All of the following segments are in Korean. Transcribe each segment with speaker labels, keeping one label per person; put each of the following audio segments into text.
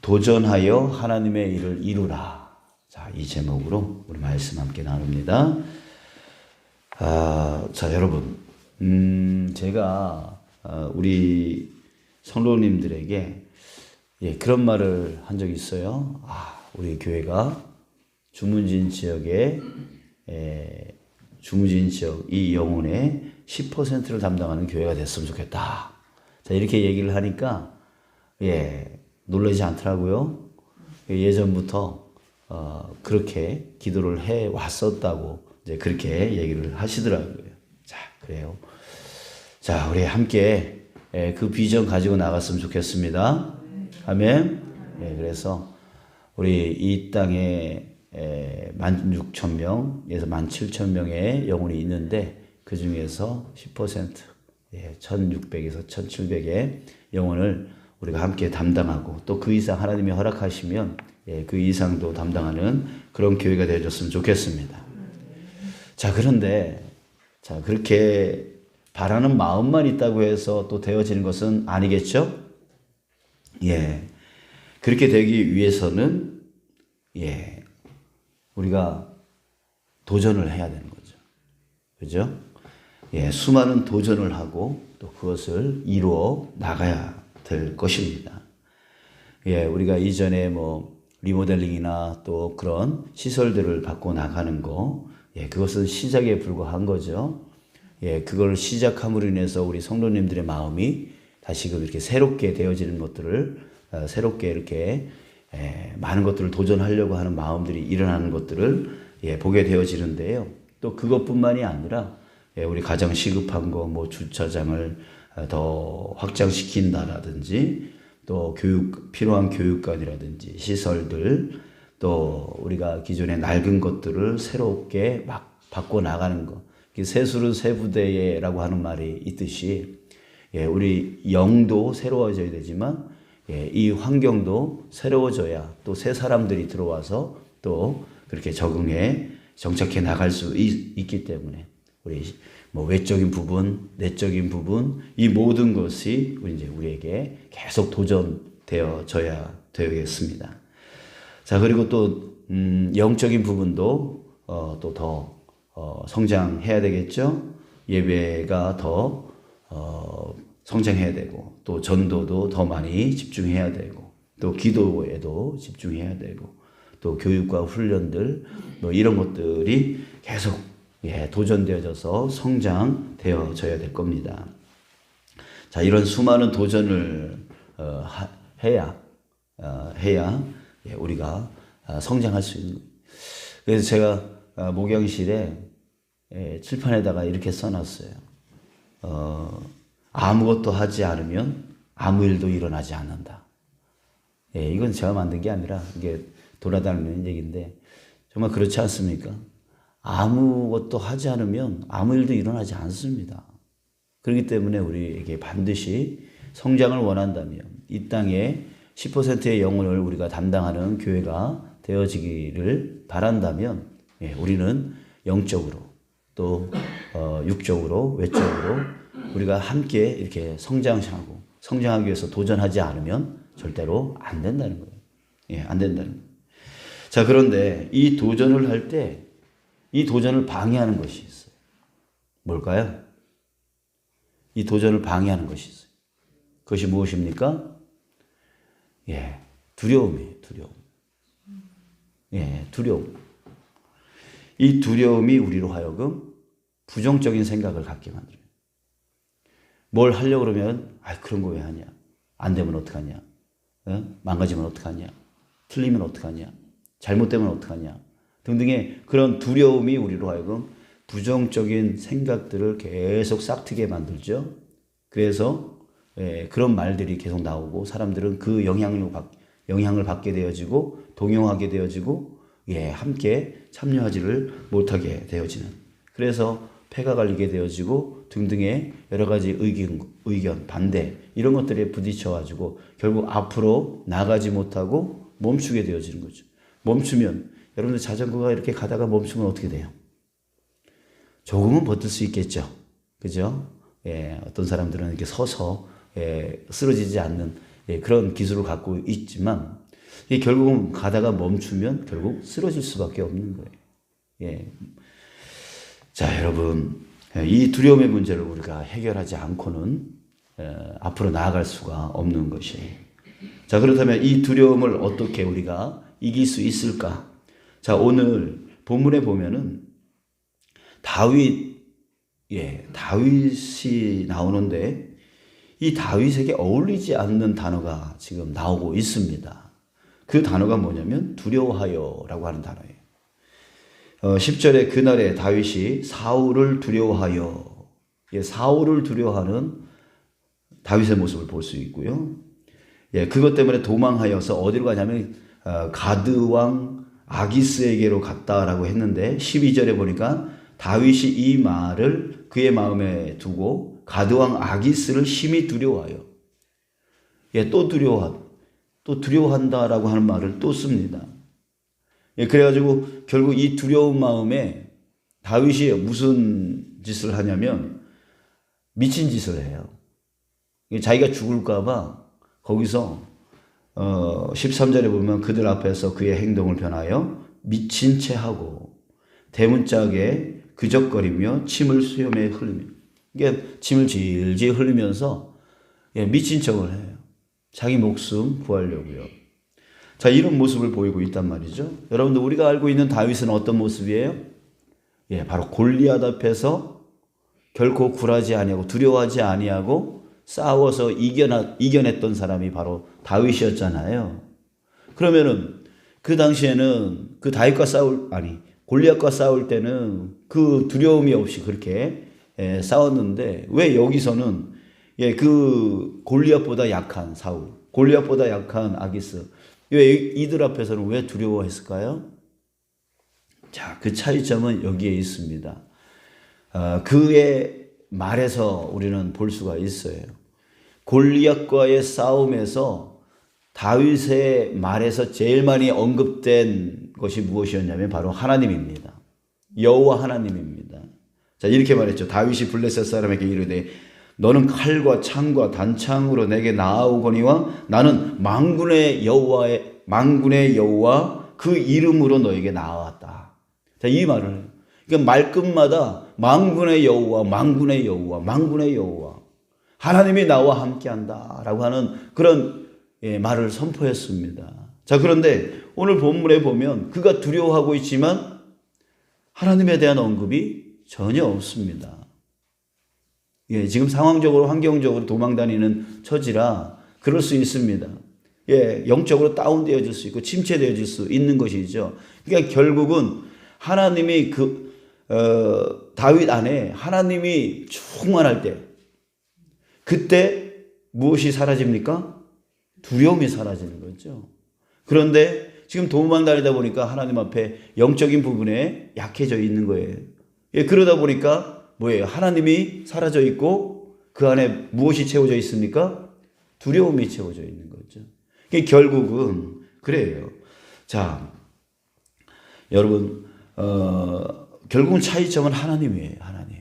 Speaker 1: 도전하여 하나님의 일을 이루라. 자, 이 제목으로 우리 말씀 함께 나눕니다. 자, 여러분, 제가 우리 성도님들에게 그런 말을 한 적이 있어요. 우리 교회가 주문진 지역에 주문진 지역 이 영혼의 10%를 담당하는 교회가 됐으면 좋겠다. 자, 이렇게 얘기를 하니까 놀라지 않더라고요. 예전부터 그렇게 기도를 해 왔었다고 이제 그렇게 얘기를 하시더라고요. 자, 그래요. 자, 우리 함께 그 비전 가지고 나갔으면 좋겠습니다. 아멘. 그래서 우리 이 땅에 16,000명에서 17,000명의 영혼이 있는데 그 중에서 10%, 1,600에서 1,700의 영혼을 우리가 함께 담당하고 또 그 이상 하나님이 허락하시면 그 이상도 담당하는 그런 교회가 되어줬으면 좋겠습니다. 자, 그런데 그렇게 바라는 마음만 있다고 해서 또 되어지는 것은 아니겠죠? 그렇게 되기 위해서는 우리가 도전을 해야 되는 거죠. 그죠? 수많은 도전을 하고 또 그것을 이루어 나가야 될 것입니다. 우리가 이전에 리모델링이나 또 그런 시설들을 받고 나가는 거, 그것은 시작에 불과한 거죠. 그걸 시작함으로 인해서 우리 성도님들의 마음이 다시금 이렇게 새롭게 되어지는 것들을 새롭게 이렇게 많은 것들을 도전하려고 하는 마음들이 일어나는 것들을 보게 되어지는데요. 또 그것뿐만이 아니라 우리 가장 시급한 거 주차장을 더 확장시킨다라든지 또 필요한 교육관이라든지 시설들 또 우리가 기존에 낡은 것들을 새롭게 막 바꿔 나가는 거. 세수는 세부대라고 하는 말이 있듯이 우리 영도 새로워져야 되지만 이 환경도 새로워져야 또 새 사람들이 들어와서 또 그렇게 적응해 정착해 나갈 수 있기 때문에 우리 외적인 부분, 내적인 부분 이 모든 것이 우리에게 계속 도전되어져야 되겠습니다. 자, 그리고 또 영적인 부분도 또 더 성장해야 되겠죠. 예배가 더 성장해야 되고 또 전도도 더 많이 집중해야 되고 또 기도에도 집중해야 되고 또 교육과 훈련들 이런 것들이 계속 도전되어져서 성장되어져야 될 겁니다. 자, 이런 수많은 도전을 해야 우리가 성장할 수 있는. 그래서 제가 목양실에 칠판에다가 이렇게 써놨어요. 아무것도 하지 않으면 아무 일도 일어나지 않는다. 이건 제가 만든 게 아니라 이게 돌아다니는 얘기인데 정말 그렇지 않습니까? 아무것도 하지 않으면 아무 일도 일어나지 않습니다. 그렇기 때문에 우리에게 반드시 성장을 원한다면 이 땅에 10%의 영혼을 우리가 담당하는 교회가 되어지기를 바란다면 우리는 영적으로 또 육적으로 외적으로 우리가 함께 이렇게 성장하기 위해서 도전하지 않으면 절대로 안 된다는 거예요. 안 된다는 거예요. 자, 그런데 이 도전을 할 때 이 도전을 방해하는 것이 있어요. 뭘까요? 이 도전을 방해하는 것이 있어요. 그것이 무엇입니까? 두려움이에요. 두려움. 이 두려움이 우리로 하여금 부정적인 생각을 갖게 만들어요. 뭘 하려고 그러면 그런 거 왜 하냐? 안 되면 어떡하냐? 망가지면 어떡하냐? 틀리면 어떡하냐? 잘못되면 어떡하냐? 등등의 그런 두려움이 우리로 하여금 부정적인 생각들을 계속 싹트게 만들죠. 그래서 그런 말들이 계속 나오고 사람들은 그 영향을 받게 되어지고 동요하게 되어지고 함께 참여하지를 못하게 되어지는. 그래서 폐가 갈리게 되어지고 등등의 여러 가지 의견, 반대 이런 것들에 부딪혀가지고 결국 앞으로 나가지 못하고 멈추게 되어지는 거죠. 멈추면 여러분들 자전거가 이렇게 가다가 멈추면 어떻게 돼요? 조금은 버틸 수 있겠죠. 그죠? 어떤 사람들은 이렇게 서서 쓰러지지 않는 그런 기술을 갖고 있지만 이 결국은 가다가 멈추면 결국 쓰러질 수밖에 없는 거예요. 예. 자, 여러분, 이 두려움의 문제를 우리가 해결하지 않고는 앞으로 나아갈 수가 없는 것이에요. 자, 그렇다면 이 두려움을 어떻게 우리가 이길 수 있을까? 자, 오늘 본문에 보면은 다윗이 나오는데 이 다윗에게 어울리지 않는 단어가 지금 나오고 있습니다. 그 단어가 뭐냐면 두려워하여라고 하는 단어예요. 10절에 그날에 다윗이 사울을 두려워하여, 사울을 두려워하는 다윗의 모습을 볼 수 있고요. 그것 때문에 도망하여서 어디로 가냐면 가드 왕 아기스에게로 갔다라고 했는데 12절에 보니까 다윗이 이 말을 그의 마음에 두고 가드 왕 아기스를 심히 두려워하여, 또 두려워한다라고 하는 말을 또 씁니다. 그래가지고 결국 이 두려운 마음에 다윗이 무슨 짓을 하냐면 미친 짓을 해요. 자기가 죽을까봐 거기서 13절에 보면 그들 앞에서 그의 행동을 변하여 미친 채 하고 대문짝에 그적거리며 침을 수염에 흘리며, 이게 침을 질질 흘리면서 미친 척을 해요. 자기 목숨 구하려고요. 자, 이런 모습을 보이고 있단 말이죠. 여러분들, 우리가 알고 있는 다윗은 어떤 모습이에요? 바로 골리앗 앞에서 결코 굴하지 아니하고 두려워하지 아니하고 싸워서 이겨냈던 사람이 바로 다윗이었잖아요. 그러면은 그 당시에는 그 골리앗과 싸울 때는 그 두려움이 없이 그렇게 싸웠는데 왜 여기서는 그 골리앗보다 약한 사울, 골리앗보다 약한 아기스, 왜 이들 앞에서는 왜 두려워했을까요? 자, 그 차이점은 여기에 있습니다. 그의 말에서 우리는 볼 수가 있어요. 골리앗과의 싸움에서 다윗의 말에서 제일 많이 언급된 것이 무엇이었냐면 바로 하나님입니다. 여호와 하나님입니다. 자, 이렇게 말했죠. 다윗이 블레셋 사람에게 이르되 너는 칼과 창과 단창으로 내게 나아오거니와 나는 만군의 여호와 그 이름으로 너에게 나아왔다. 자, 이 말을, 그러니까 말끝마다 만군의 여호와 하나님이 나와 함께한다라고 하는 그런 말을 선포했습니다. 자, 그런데 오늘 본문에 보면 그가 두려워하고 있지만 하나님에 대한 언급이 전혀 없습니다. 지금 상황적으로 환경적으로 도망다니는 처지라 그럴 수 있습니다. 영적으로 다운되어질 수 있고 침체되어질 수 있는 것이죠. 그러니까 결국은 하나님이 다윗 안에 하나님이 충만할 때, 그때 무엇이 사라집니까? 두려움이 사라지는 거죠. 그런데 지금 도망다니다 보니까 하나님 앞에 영적인 부분에 약해져 있는 거예요. 그러다 보니까 뭐예요? 하나님이 사라져 있고 그 안에 무엇이 채워져 있습니까? 두려움이 채워져 있는 거죠. 결국은 그래요. 자, 여러분, 결국은 차이점은 하나님이에요. 하나님.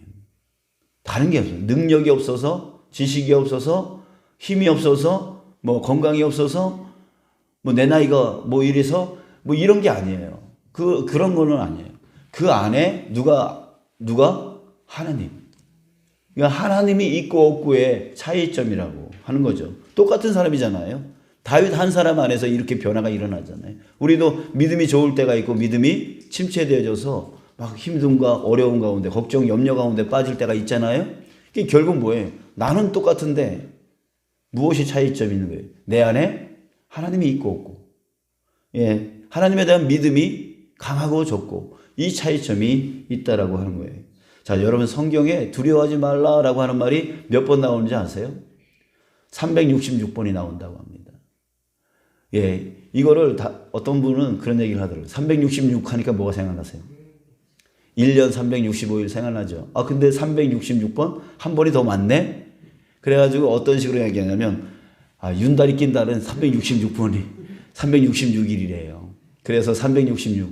Speaker 1: 다른 게 없어요. 능력이 없어서, 지식이 없어서, 힘이 없어서, 건강이 없어서, 내 나이가 이래서 이런 게 아니에요. 그런 거는 아니에요. 그 안에 누가 하나님. 그러니까 하나님이 있고 없고의 차이점이라고 하는 거죠. 똑같은 사람이잖아요. 다윗 한 사람 안에서 이렇게 변화가 일어나잖아요. 우리도 믿음이 좋을 때가 있고 믿음이 침체되어져서 막 힘듦과 어려움 가운데, 걱정, 염려 가운데 빠질 때가 있잖아요. 그게 결국 뭐예요? 나는 똑같은데 무엇이 차이점이 있는 거예요? 내 안에 하나님이 있고 없고, 하나님에 대한 믿음이 강하고 적고, 이 차이점이 있다라고 하는 거예요. 자, 여러분, 성경에 두려워하지 말라라고 하는 말이 몇 번 나오는지 아세요? 366번이 나온다고 합니다. 이거를 어떤 분은 그런 얘기를 하더라고요. 366 하니까 뭐가 생각나세요? 1년 365일 생각나죠. 근데 366번? 한 번이 더 많네? 그래가지고 어떤 식으로 얘기하냐면, 윤달이 낀 달은 366번이 366일이래요. 그래서 366,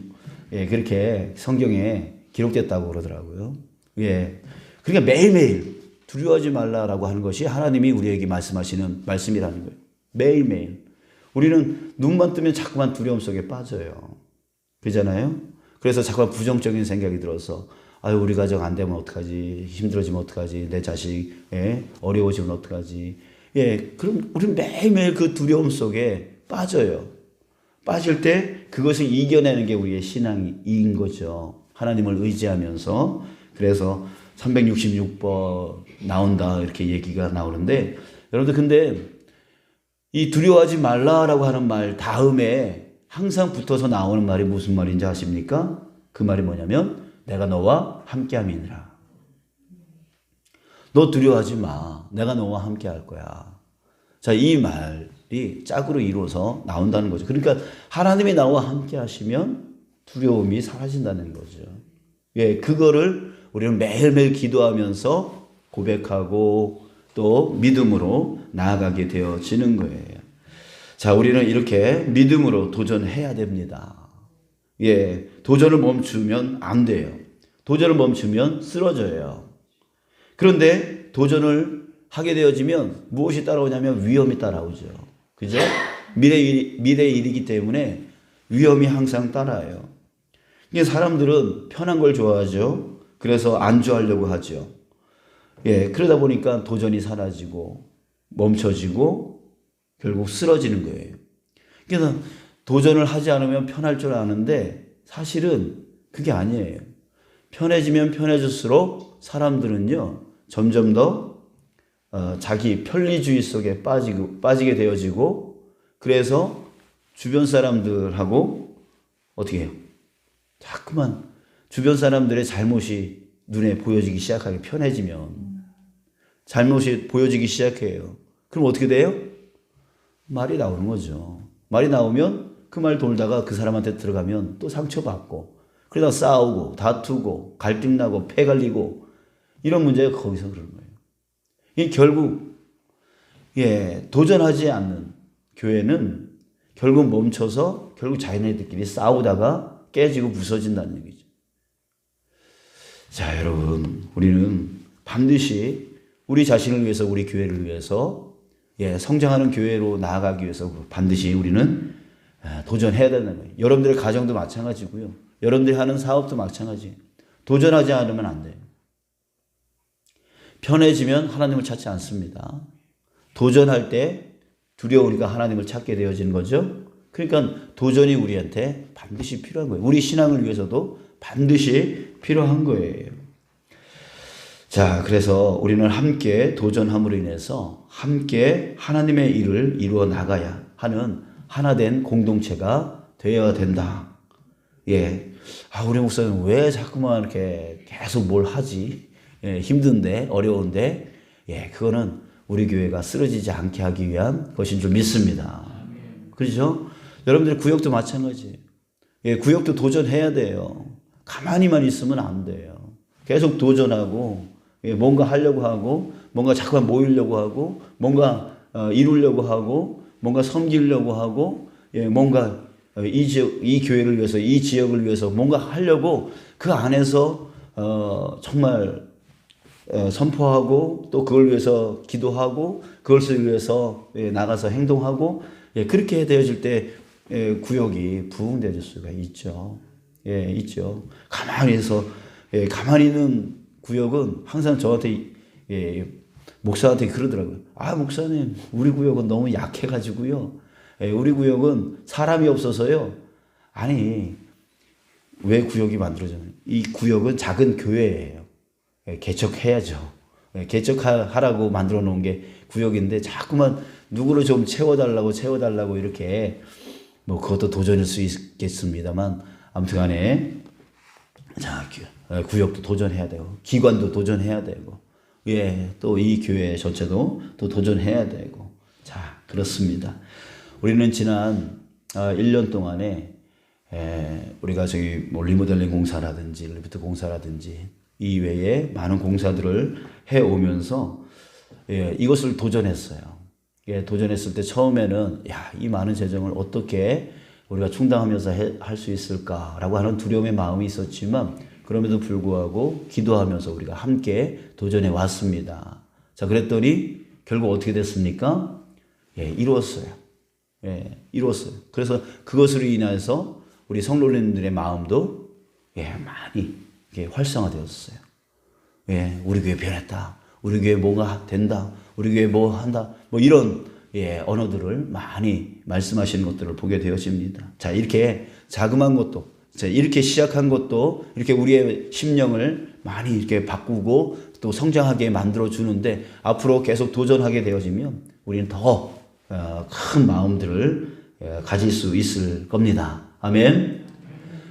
Speaker 1: 그렇게 성경에 기록됐다고 그러더라고요. 그러니까 매일매일 두려워하지 말라라고 하는 것이 하나님이 우리에게 말씀하시는 말씀이라는 거예요. 매일매일. 우리는 눈만 뜨면 자꾸만 두려움 속에 빠져요. 그잖아요? 그래서 자꾸만 부정적인 생각이 들어서 아유, 우리 가정 안 되면 어떡하지? 힘들어지면 어떡하지? 내 자식 어려워지면 어떡하지? 그럼 우리는 매일매일 그 두려움 속에 빠져요. 빠질 때 그것을 이겨내는 게 우리의 신앙인 거죠. 하나님을 의지하면서. 그래서 366번 나온다 이렇게 얘기가 나오는데, 여러분들 근데 이 두려워하지 말라라고 하는 말 다음에 항상 붙어서 나오는 말이 무슨 말인지 아십니까? 그 말이 뭐냐면 내가 너와 함께함이니라. 너 두려워하지 마. 내가 너와 함께 할 거야. 자, 이 말이 짝으로 이루어서 나온다는 거죠. 그러니까 하나님이 나와 함께 하시면 두려움이 사라진다는 거죠. 그거를 우리는 매일매일 기도하면서 고백하고 또 믿음으로 나아가게 되어지는 거예요. 자, 우리는 이렇게 믿음으로 도전해야 됩니다. 도전을 멈추면 안 돼요. 도전을 멈추면 쓰러져요. 그런데 도전을 하게 되어지면 무엇이 따라오냐면 위험이 따라오죠. 그죠? 미래의 일이기 때문에 위험이 항상 따라요. 사람들은 편한 걸 좋아하죠. 그래서 안주하려고 하죠. 그러다 보니까 도전이 사라지고 멈춰지고 결국 쓰러지는 거예요. 그래서 도전을 하지 않으면 편할 줄 아는데 사실은 그게 아니에요. 편해지면 편해질수록 사람들은요, 점점 더 자기 편리주의 속에 빠지게 되어지고, 그래서 주변 사람들하고 어떻게 해요? 자꾸만 주변 사람들의 잘못이 눈에 보여지기 시작하게, 편해지면 잘못이 보여지기 시작해요. 그럼 어떻게 돼요? 말이 나오는 거죠. 말이 나오면 그 말 돌다가 그 사람한테 들어가면 또 상처받고, 그러다 싸우고 다투고 갈등나고 폐 갈리고, 이런 문제가 거기서 그런 거예요. 결국 도전하지 않는 교회는 결국 멈춰서 결국 자기네들끼리 싸우다가 깨지고 부서진다는 얘기죠. 자, 여러분, 우리는 반드시 우리 자신을 위해서, 우리 교회를 위해서, 성장하는 교회로 나아가기 위해서 반드시 우리는 도전해야 된다는 거예요. 여러분들의 가정도 마찬가지고요. 여러분들이 하는 사업도 마찬가지예요. 도전하지 않으면 안 돼요. 편해지면 하나님을 찾지 않습니다. 도전할 때 두려우니까 하나님을 찾게 되어지는 거죠. 그러니까 도전이 우리한테 반드시 필요한 거예요. 우리 신앙을 위해서도 반드시 필요한 거예요. 자, 그래서 우리는 함께 도전함으로 인해서 함께 하나님의 일을 이루어 나가야 하는 하나된 공동체가 되어야 된다. 우리 목사님 왜 자꾸만 이렇게 계속 뭘 하지? 힘든데, 어려운데, 그거는 우리 교회가 쓰러지지 않게 하기 위한 것인 줄 믿습니다. 그렇죠? 여러분들 구역도 마찬가지예요. 구역도 도전해야 돼요. 가만히만 있으면 안 돼요. 계속 도전하고, 뭔가 하려고 하고, 뭔가 자꾸만 모이려고 하고, 뭔가 이루려고 하고, 뭔가 섬기려고 하고, 뭔가 이 교회를 위해서, 이 지역을 위해서 뭔가 하려고 그 안에서 정말 선포하고, 또 그걸 위해서 기도하고, 그것을 위해서 나가서 행동하고, 그렇게 되어질 때 구역이 부흥되어질 수가 있죠. 있죠. 가만히 있는 구역은 항상 저한테, 목사한테 그러더라고요. 목사님, 우리 구역은 너무 약해가지고요. 우리 구역은 사람이 없어서요. 아니, 왜 구역이 만들어졌나요? 이 구역은 작은 교회예요. 개척해야죠. 개척하라고 만들어 놓은 게 구역인데 자꾸만 누구를 좀 채워달라고 이렇게, 그것도 도전일 수 있겠습니다만, 아무튼 간에, 자, 구역도 도전해야 되고, 기관도 도전해야 되고, 또 이 교회 전체도 또 도전해야 되고, 자, 그렇습니다. 우리는 지난 1년 동안에 우리가 리모델링 공사라든지 리프트 공사라든지 이외에 많은 공사들을 해오면서 이것을 도전했어요. 도전했을 때 처음에는 이 많은 재정을 어떻게 우리가 충당하면서 할 수 있을까라고 하는 두려움의 마음이 있었지만, 그럼에도 불구하고 기도하면서 우리가 함께 도전해 왔습니다. 자, 그랬더니 결국 어떻게 됐습니까? 이루었어요. 이루었어요. 그래서 그것으로 인해서 우리 성도님들의 마음도 많이 활성화되었어요. 우리 교회 변했다. 우리 교회 뭐가 된다. 우리 교회 뭐 한다. 뭐 이런 언어들을 많이 말씀하시는 것들을 보게 되어집니다. 자, 이렇게 자그마한 것도, 자, 이렇게 시작한 것도 이렇게 우리의 심령을 많이 이렇게 바꾸고 또 성장하게 만들어 주는데 앞으로 계속 도전하게 되어지면 우리는 더 큰 마음들을 가질 수 있을 겁니다. 아멘.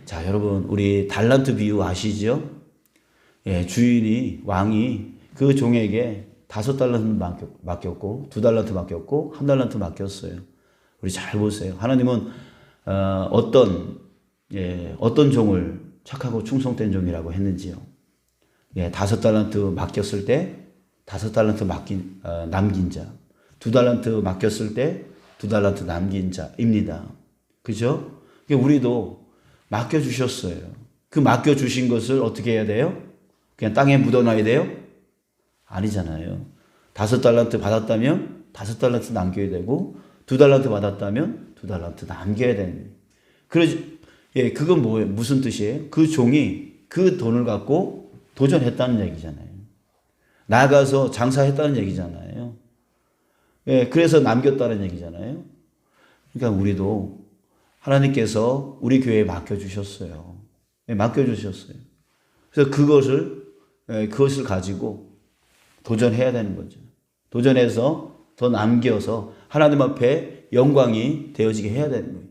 Speaker 1: 자, 여러분, 우리 달란트 비유 아시죠? 주인이, 왕이 그 종에게 5달란트 맡겼고 2달란트 맡겼고 1달란트 맡겼어요. 우리 잘 보세요. 하나님은 어떤 종을 착하고 충성된 종이라고 했는지요. 5달란트 맡겼을 때 5달란트 남긴 자, 2달란트 맡겼을 때 2달란트 남긴 자입니다. 그죠? 우리도 맡겨주셨어요. 그 맡겨주신 것을 어떻게 해야 돼요? 그냥 땅에 묻어놔야 돼요? 아니잖아요. 5달란트 받았다면 5달란트 남겨야 되고 2달란트 받았다면 2달란트 남겨야 되는 거예요. 그건 뭐예요? 무슨 뜻이에요? 그 종이 그 돈을 갖고 도전했다는 얘기잖아요. 나가서 장사했다는 얘기잖아요. 그래서 남겼다는 얘기잖아요. 그러니까 우리도 하나님께서 우리 교회에 맡겨주셨어요. 맡겨주셨어요. 그래서 그것을 가지고 도전해야 되는 거죠. 도전해서 더 남겨서 하나님 앞에 영광이 되어지게 해야 되는 거예요.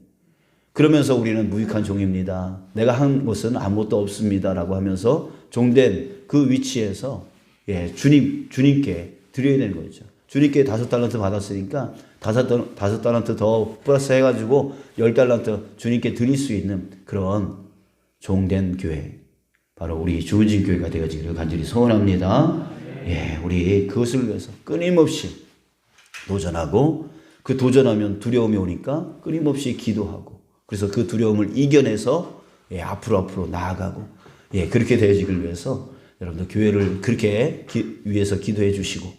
Speaker 1: 그러면서 우리는 무익한 종입니다. 내가 한 것은 아무것도 없습니다. 라고 하면서 종된 그 위치에서 주님께 드려야 되는 거죠. 주님께 5달란트 받았으니까 5달란트 더 플러스 해가지고 10달란트 주님께 드릴 수 있는 그런 종된 교회. 바로 우리 주은진 교회가 되어지기를 간절히 소원합니다. 우리 그것을 위해서 끊임없이 도전하고 그 도전하면 두려움이 오니까 끊임없이 기도하고 그래서 그 두려움을 이겨내서 앞으로 나아가고 그렇게 되어지기를 위해서 여러분들 교회를 그렇게 위해서 기도해 주시고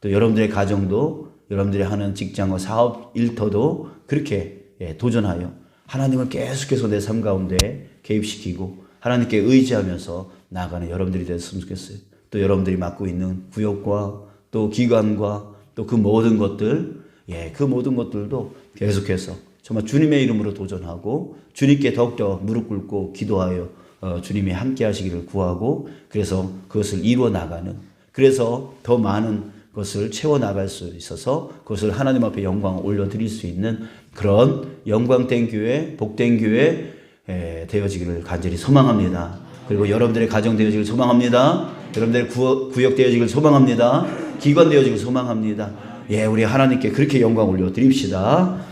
Speaker 1: 또 여러분들의 가정도 여러분들이 하는 직장과 사업 일터도 그렇게 도전하여 하나님을 계속해서 내 삶 가운데 개입시키고 하나님께 의지하면서 나아가는 여러분들이 됐으면 좋겠어요. 또 여러분들이 맡고 있는 구역과 또 기관과 또 그 모든 것들, 그 모든 것들도 계속해서 정말 주님의 이름으로 도전하고 주님께 더욱더 무릎 꿇고 기도하여 주님이 함께 하시기를 구하고 그래서 그것을 이루어 나가는 그래서 더 많은 것을 채워나갈 수 있어서 그것을 하나님 앞에 영광을 올려드릴 수 있는 그런 영광된 교회, 복된 교회 되어지기를 간절히 소망합니다. 그리고 여러분들의 가정 되어지기를 소망합니다. 여러분들의 구역 되어지기를 소망합니다. 기관 되어지기를 소망합니다. 우리 하나님께 그렇게 영광 올려드립시다.